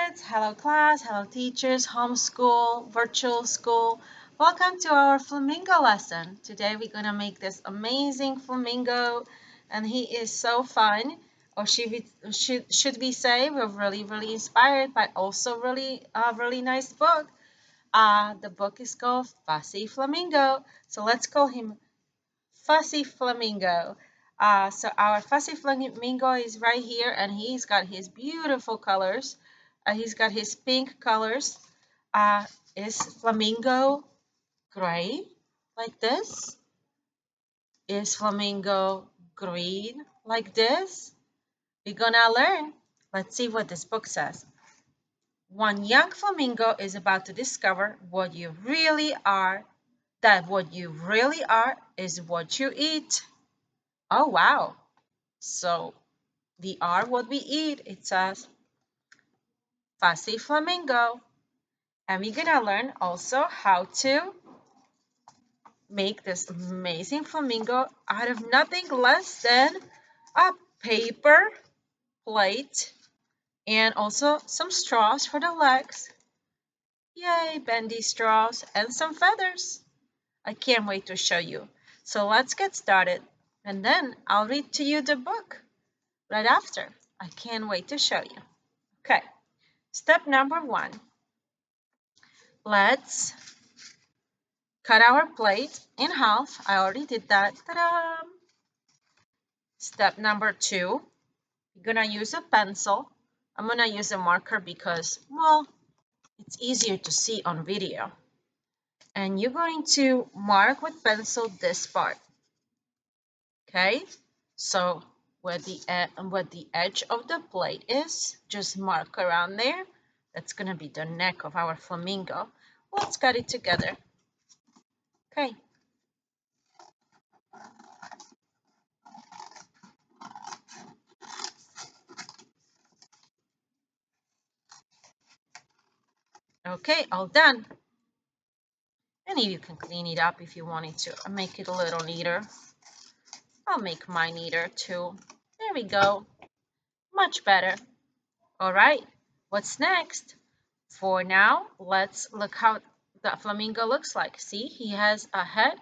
kids, hello class, hello teachers, homeschool, virtual school. Welcome to our flamingo lesson. Today we're going to make this amazing flamingo and he is so fun. Or should we say we're really inspired by also really nice book. The book is called Fussy Flamingo. So let's call him Fussy Flamingo. So our Fussy Flamingo is right here and he's got his beautiful colors. He's got his pink colors. Is Flamingo gray like this? Is Flamingo green like this? We're gonna learn. Let's see what this book says. One young flamingo is about to discover what you really are, that what you really are is what you eat. Oh, wow. So we are what we eat. It says Fussy Flamingo. And we're gonna learn also how to make this amazing flamingo out of nothing less than a paper plate and also some straws for the legs. Yay, bendy straws and some feathers. I can't wait to show you. So let's get started and then I'll read to you the book right after. I can't wait to show you. Okay, step number 1. Let's cut our plate in half. I already did that. Ta-da! Step number 2, you're gonna use a pencil. I'm gonna use a marker because, well, it's easier to see on video. And you're going to mark with pencil this part. Okay? So where the edge of the plate is, just mark around there. That's gonna be the neck of our flamingo. Let's cut it together. Okay. Okay, all done. And you can clean it up if you wanted to make it a little neater. I'll make mine neater too. There we go. Much better. All right, what's next? For now, let's look how the flamingo looks like. See, he has a head.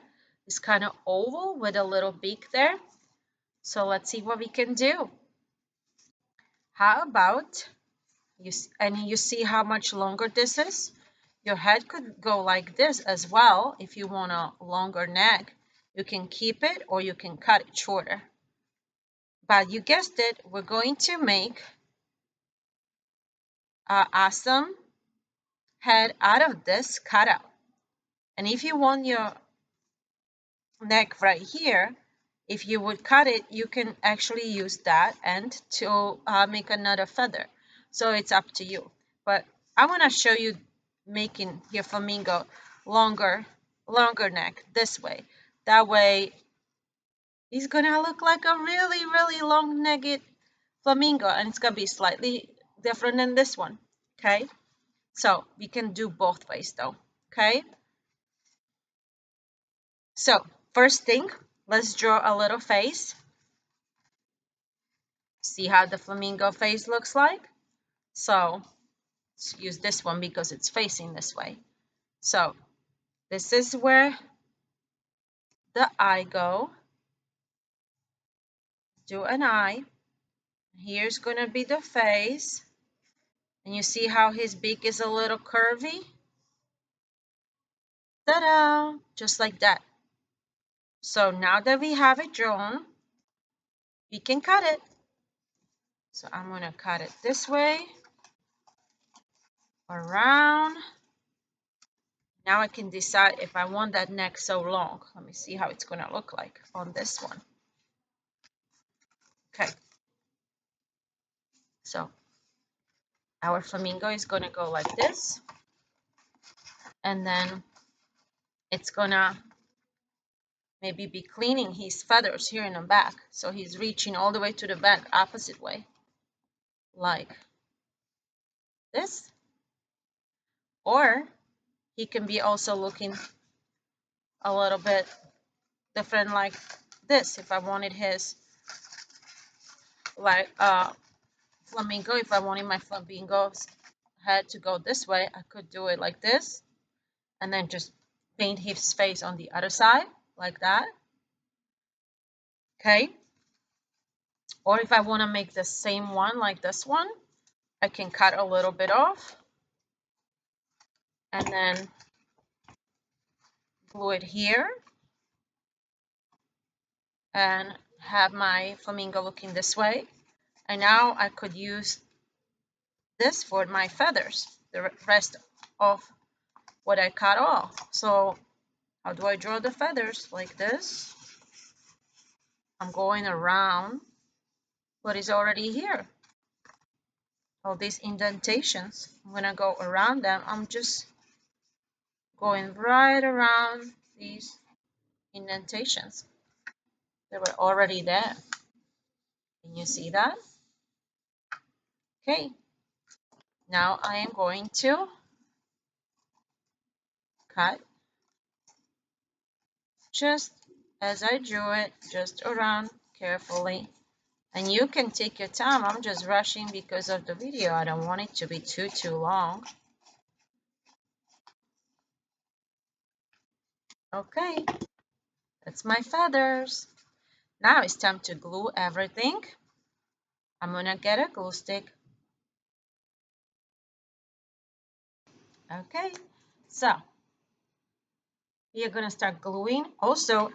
It's kind of oval with a little beak there. So let's see what we can do. How about you see how much longer this is? Your head could go like this as well. If you want a longer neck, you can keep it or you can cut it shorter. But you guessed it, we're going to make an awesome head out of this cutout. And if you want your neck right here, if you would cut it, you can actually use that end to make another feather. So it's up to you. But I want to show you making your flamingo longer neck this way. That way, he's gonna look like a really long-necked flamingo, and it's gonna be slightly different than this one. Okay, so we can do both ways though. Okay, so first thing, let's draw a little face. See how the flamingo face looks like? So let's use this one because it's facing this way. So this is where the eye go. Do an eye. Here's gonna be the face. And you see how his beak is a little curvy? Ta-da! Just like that. So now that we have it drawn, we can cut it. So I'm gonna cut it this way, around. Now I can decide if I want that neck so long. Let me see how it's gonna look like on this one. Okay. So our flamingo is gonna go like this. And then it's gonna maybe be cleaning his feathers here in the back. So he's reaching all the way to the back, opposite way. Like this. Or he can be also looking a little bit different like this if I wanted his like flamingo, if I wanted my flamingo's head to go this way, I could do it like this and then just paint his face on the other side like that. Okay. Or if I want to make the same one like this one, I can cut a little bit off and then glue it here and have my flamingo looking this way. And now I could use this for my feathers, the rest of what I cut off. So how do I draw the feathers? Like this. I'm going around what is already here. All these indentations. I'm gonna go around them. I'm just going right around these indentations. They were already there. Can you see that? Okay. Now I am going to cut just as I drew it, just around carefully. And you can take your time. I'm just rushing because of the video. I don't want it to be too long. Okay, that's my feathers. Now it's time to glue everything. I'm gonna get a glue stick. Okay, so you're gonna start gluing. Also,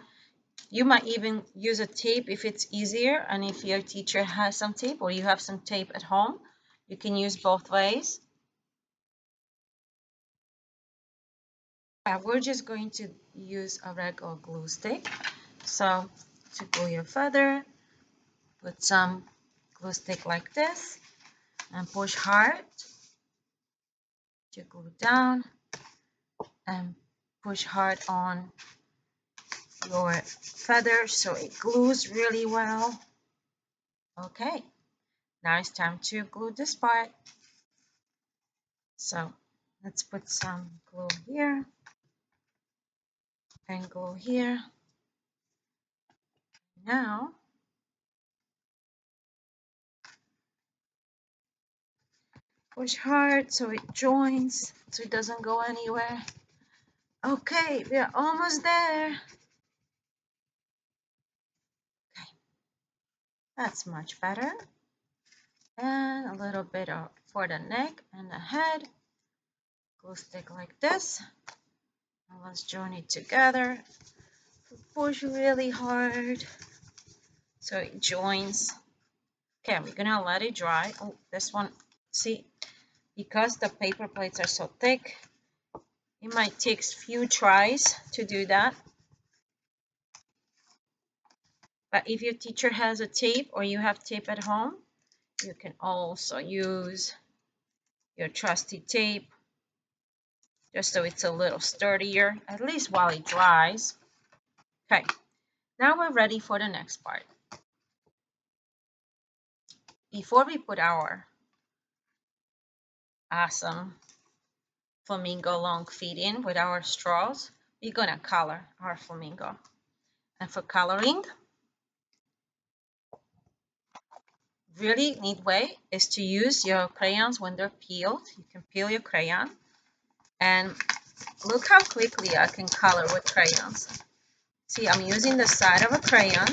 you might even use a tape if it's easier, and if your teacher has some tape or you have some tape at home, you can use both ways. We're just going to use a regular glue stick. So to glue your feather, put some glue stick like this and push hard to glue down and push hard on your feather so it glues really well. Okay, now it's time to glue this part. So let's put some glue here and glue here. Now push hard so it joins, so it doesn't go anywhere. Okay, we are almost there. Okay, that's much better. And a little bit of for the neck and the head. Glue stick like this. Now let's join it together. Push really hard so it joins. Okay, we're gonna let it dry. Oh, this one, see, because the paper plates are so thick, it might take a few tries to do that. But if your teacher has a tape or you have tape at home, you can also use your trusty tape just so it's a little sturdier, at least while it dries. Okay, now we're ready for the next part. Before we put our awesome flamingo long feet in with our straws, we're gonna color our flamingo. And for coloring, really neat way is to use your crayons when they're peeled. You can peel your crayon and look how quickly I can color with crayons. See, I'm using the side of a crayon,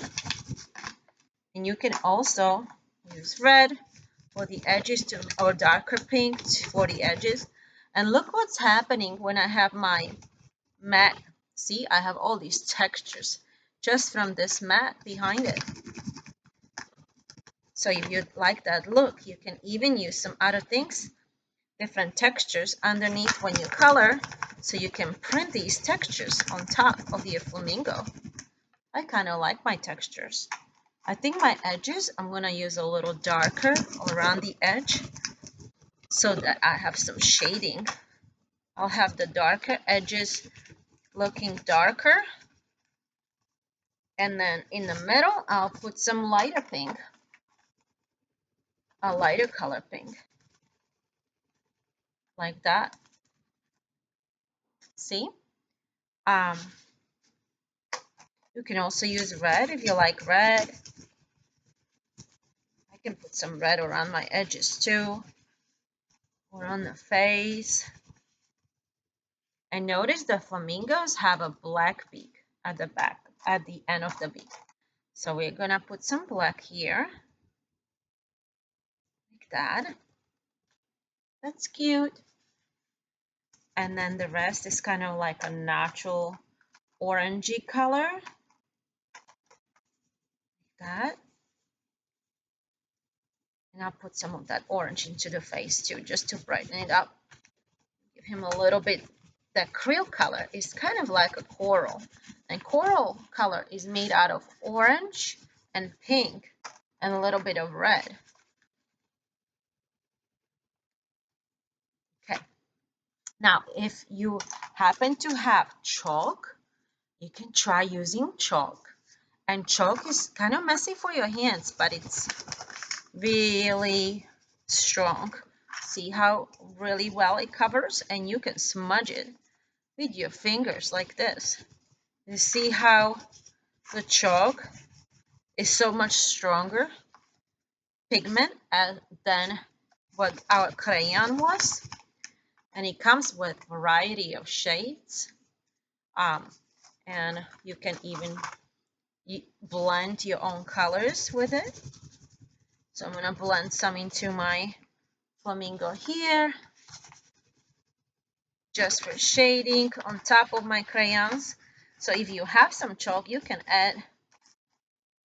and you can also use red for the edges to, or darker pink for the edges. And look what's happening when I have my mat. See, I have all these textures just from this mat behind it. So if you like that look, you can even use some other things, different textures underneath when you color, so you can print these textures on top of your flamingo. I kind of like my textures. I think my edges, I'm going to use a little darker around the edge so that I have some shading. I'll have the darker edges looking darker. And then in the middle, I'll put some lighter pink, a lighter color pink, like that. See? You can also use red if you like red. I can put some red around my edges too. or on the face. And notice the flamingos have a black beak at the back, at the end of the beak. So we're gonna put some black here, like that. That's cute. And then the rest is kind of like a natural orangey color, like that. And I'll put some of that orange into the face too, just to brighten it up. Give him a little bit. The krill color is kind of like a coral. And coral color is made out of orange and pink and a little bit of red. Okay. Now, if you happen to have chalk, you can try using chalk. And chalk is kind of messy for your hands, but it's really strong. See how really well it covers? And you can smudge it with your fingers like this. You see how the chalk is so much stronger pigment than what our crayon was, and it comes with variety of shades, and you can even blend your own colors with it. So I'm gonna blend some into my flamingo here, just for shading on top of my crayons. So if you have some chalk, you can add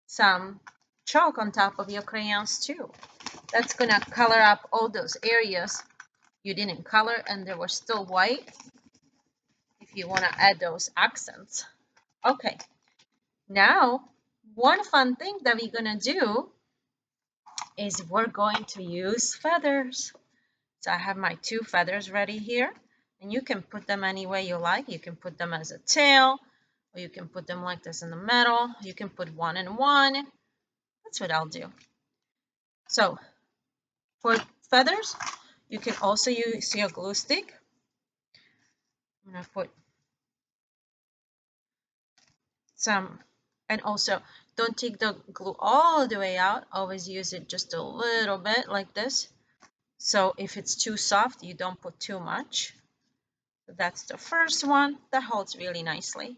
some chalk on top of your crayons too. That's gonna color up all those areas you didn't color and they were still white, if you want to add those accents. Okay, now one fun thing that we're gonna do is we're going to use feathers. So I have my 2 feathers ready here, and you can put them any way you like. You can put them as a tail, or you can put them like this in the middle. You can put 1 and 1. That's what I'll do. So for feathers, you can also use your glue stick. I'm gonna put some, and also don't take the glue all the way out. Always use it just a little bit like this. So if it's too soft, you don't put too much. So that's the first one. That holds really nicely.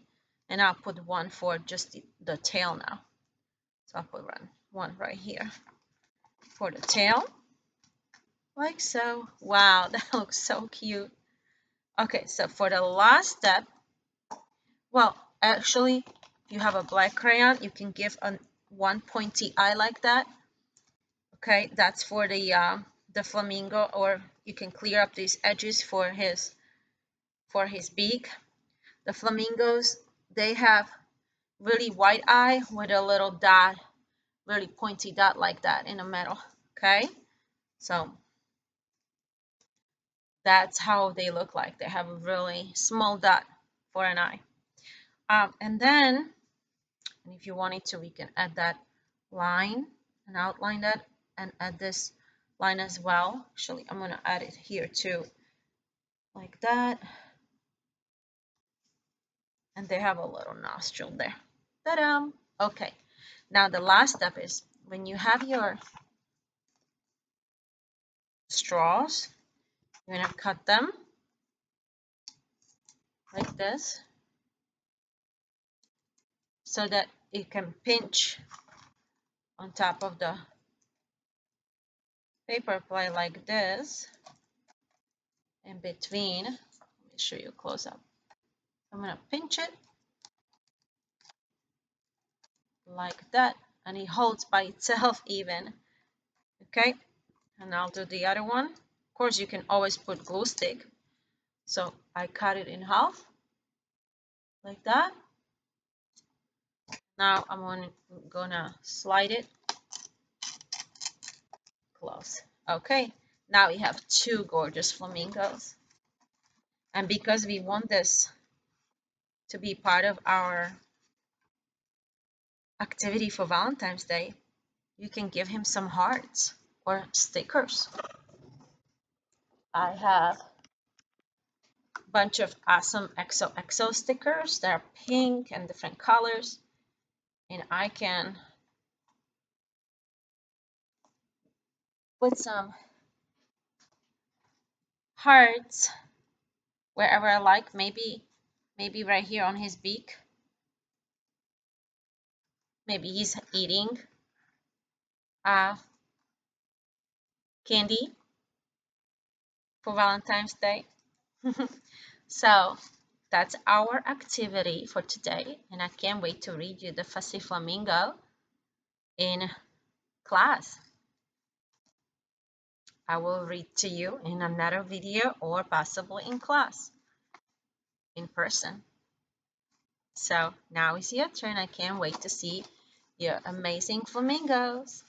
And I'll put one for just the tail now. So I'll put one right here for the tail, like so. Wow, that looks so cute. Okay, so for the last step, well, actually, if you have a black crayon, you can give one pointy eye like that. Okay, that's for the flamingo, or you can clear up these edges for his beak. The flamingos, they have really white eye with a little dot, really pointy dot like that in the middle. Okay, so that's how they look like. They have a really small dot for an eye. And then, and if you wanted to, we can add that line and outline that and add this line as well. Actually, I'm going to add it here too, like that. And they have a little nostril there. Ta-da! Okay, now the last step is when you have your straws, you're going to cut them like this so that it can pinch on top of the paper plate like this in between. Let me show you close up. I'm going to pinch it like that, and it holds by itself even. Okay, and I'll do the other one. Of course, you can always put glue stick. So I cut it in half like that. Now I'm gonna slide it close. Okay, now we have 2 gorgeous flamingos. And because we want this to be part of our activity for Valentine's Day, you can give him some hearts or stickers. I have a bunch of awesome XOXO stickers that are pink and different colors, and I can put some hearts wherever I like. Maybe right here on his beak. Maybe he's eating candy for Valentine's Day. So that's our activity for today, and I can't wait to read you the Fussy Flamingo in class. I will read to you in another video or possibly in class, in person. So now is your turn. I can't wait to see your amazing flamingos.